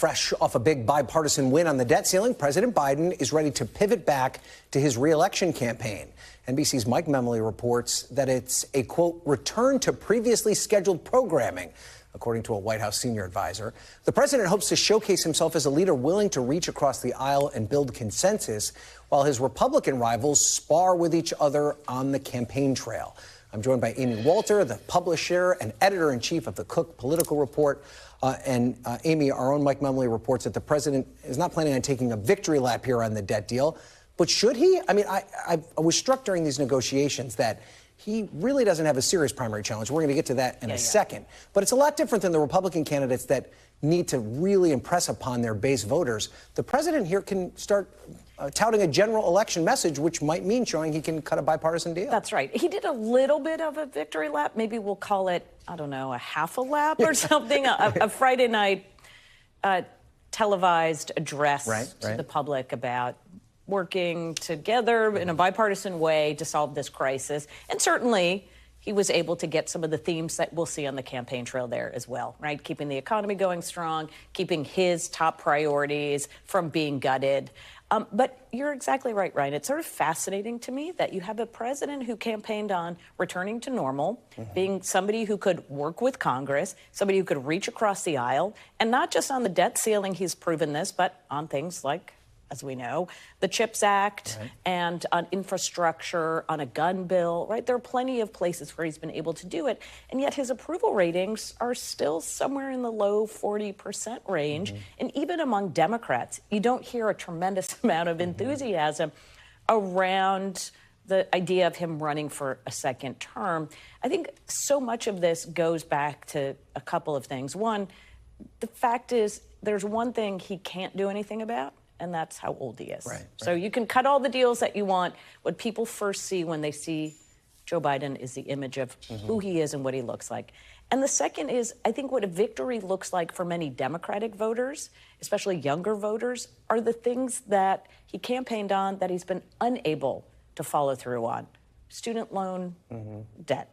fresh off a big bipartisan win on the debt ceiling, President Biden is ready to pivot back to his re-election campaign. NBC's Mike Memley reports that it's a, quote, return to previously scheduled programming, according to a White House senior advisor. The president hopes to showcase himself as a leader willing to reach across the aisle and build consensus, while his Republican rivals spar with each other on the campaign trail. I'm joined by Amy Walter, the publisher and editor-in-chief of the Cook Political Report. Amy, our own Mike Memley reports that the president is not planning on taking a victory lap here on the debt deal. But should he? I mean, I was struck during these negotiations that he really doesn't have a serious primary challenge. We're going to get to that in a second. But it's a lot different than the Republican candidates that need to really impress upon their base voters. The president here can start touting a general election message, which might mean showing he can cut a bipartisan deal. That's right. He did a little bit of a victory lap. Maybe we'll call it, I don't know, a half a lap or something. a Friday night televised address to the public about working together in a bipartisan way to solve this crisis. And certainly he was able to get some of the themes that we'll see on the campaign trail there as well, right? Keeping the economy going strong, keeping his top priorities from being gutted. But you're exactly right, Ryan. It's sort of fascinating to me that you have a president who campaigned on returning to normal, being somebody who could work with Congress, somebody who could reach across the aisle, and not just on the debt ceiling, he's proven this, but on things like, as we know, the CHIPS Act and on infrastructure, on a gun bill, right? There are plenty of places where he's been able to do it. And yet his approval ratings are still somewhere in the low 40% range. And even among Democrats, you don't hear a tremendous amount of enthusiasm around the idea of him running for a second term. I think so much of this goes back to a couple of things. One, the fact is there's one thing he can't do anything about, and that's how old he is. So you can cut all the deals that you want. What people first see when they see Joe Biden is the image of who he is and what he looks like. And the second is, I think what a victory looks like for many Democratic voters, especially younger voters, are the things that he campaigned on that he's been unable to follow through on. Student loan debt,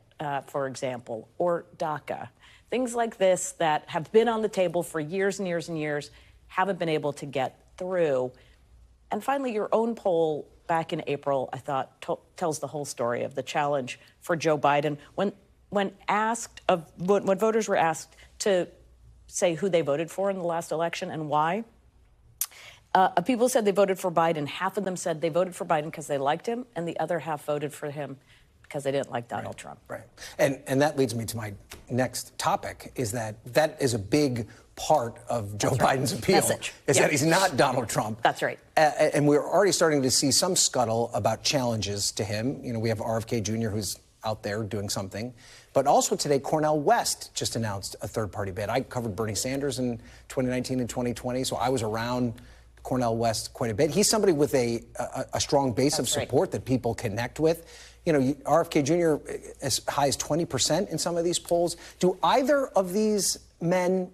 for example, or DACA. Things like this that have been on the table for years and years and years, haven't been able to get through. And finally, your own poll back in April, I thought, tells the whole story of the challenge for Joe Biden. When asked when voters were asked to say who they voted for in the last election and why, people said they voted for Biden. Half of them said they voted for Biden because they liked him, and the other half voted for him because they didn't like Donald Trump. And that leads me to my next topic, is that is a big part of Joe Biden's appeal, is that he's not Donald Trump. That's right. And we're already starting to see some scuttle about challenges to him. You know, we have RFK Jr., who's out there doing something. But also today, Cornel West just announced a third-party bid. I covered Bernie Sanders in 2019 and 2020, so I was around Cornel West quite a bit. He's somebody with a strong base of support that people connect with. You know, RFK Jr. as high as 20% in some of these polls. Do either of these men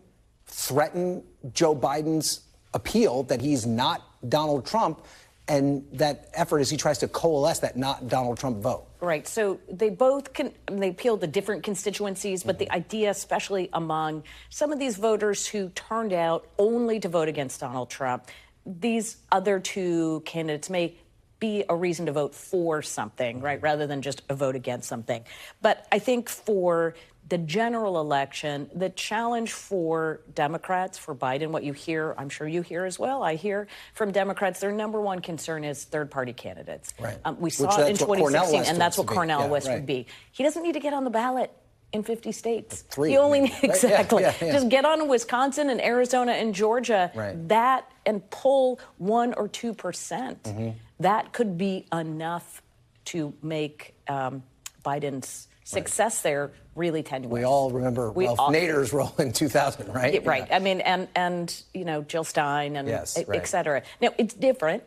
threaten Joe Biden's appeal that he's not Donald Trump, and that effort as he tries to coalesce that not Donald Trump vote? Right. So they both they appeal to different constituencies, but the idea, especially among some of these voters who turned out only to vote against Donald Trump, these other two candidates may be a reason to vote for something, right, rather than just a vote against something. But I think for the general election, the challenge for Democrats, for Biden, what you hear, I'm sure you hear as well, I hear from Democrats, their number one concern is third-party candidates. We saw it in 2016, and that's what Cornel West would be. He doesn't need to get on the ballot in 50 states. He only needs, just get on in Wisconsin and Arizona and Georgia, that, and pull 1 or 2%. That could be enough to make Biden's success there really tenuous. We all remember Ralph Nader's role in 2000, right? I mean, and you know, Jill Stein and et cetera. Now, it's different.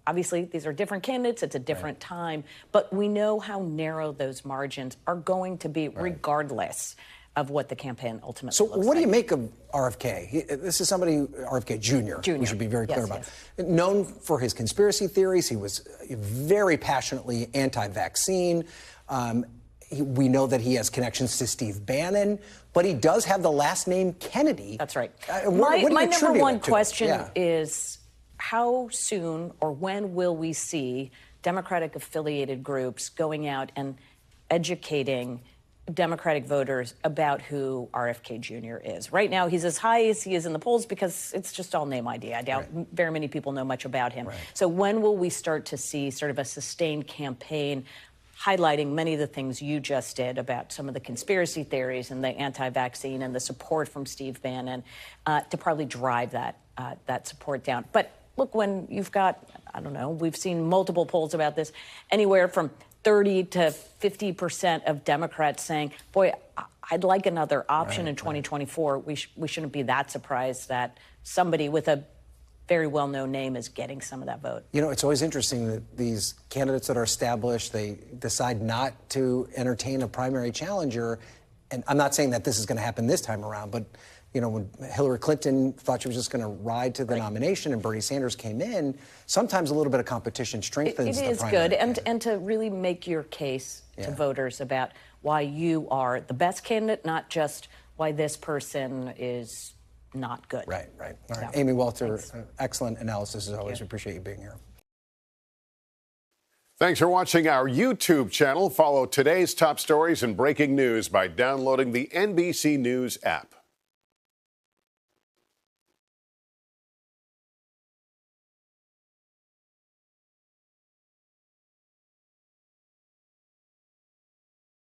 Obviously, these are different candidates. It's a different time. But we know how narrow those margins are going to be regardless of what the campaign ultimately looks like. So what do you make of RFK? This is somebody, RFK Jr., we should be very clear about. Known for his conspiracy theories. He was very passionately anti-vaccine. We know that he has connections to Steve Bannon, but he does have the last name Kennedy. That's right. What do you My number attribute one it to? question is how soon or when will we see Democratic affiliated groups going out and educating Democratic voters about who RFK Jr. is? Right now, he's as high as he is in the polls because it's just all name ID. I doubt very many people know much about him. So when will we start to see sort of a sustained campaign highlighting many of the things you just did about some of the conspiracy theories and the anti-vaccine and the support from Steve Bannon to probably drive that support down? But look, when you've got, I don't know, we've seen multiple polls about this, anywhere from 30 to 50% of Democrats saying, boy, I'd like another option in 2024. We shouldn't be that surprised that somebody with a very well-known name is getting some of that vote. You know, it's always interesting that these candidates that are established, they decide not to entertain a primary challenger. And I'm not saying that this is going to happen this time around, but, you know, when Hillary Clinton thought she was just going to ride to the nomination and Bernie Sanders came in, sometimes a little bit of competition strengthens the primary. It is good, and to really make your case to voters about why you are the best candidate, not just why this person is not good. Right. All right. Amy Walter, excellent analysis as always. We appreciate you being here. Thanks for watching our YouTube channel. Follow today's top stories and breaking news by downloading the NBC News app.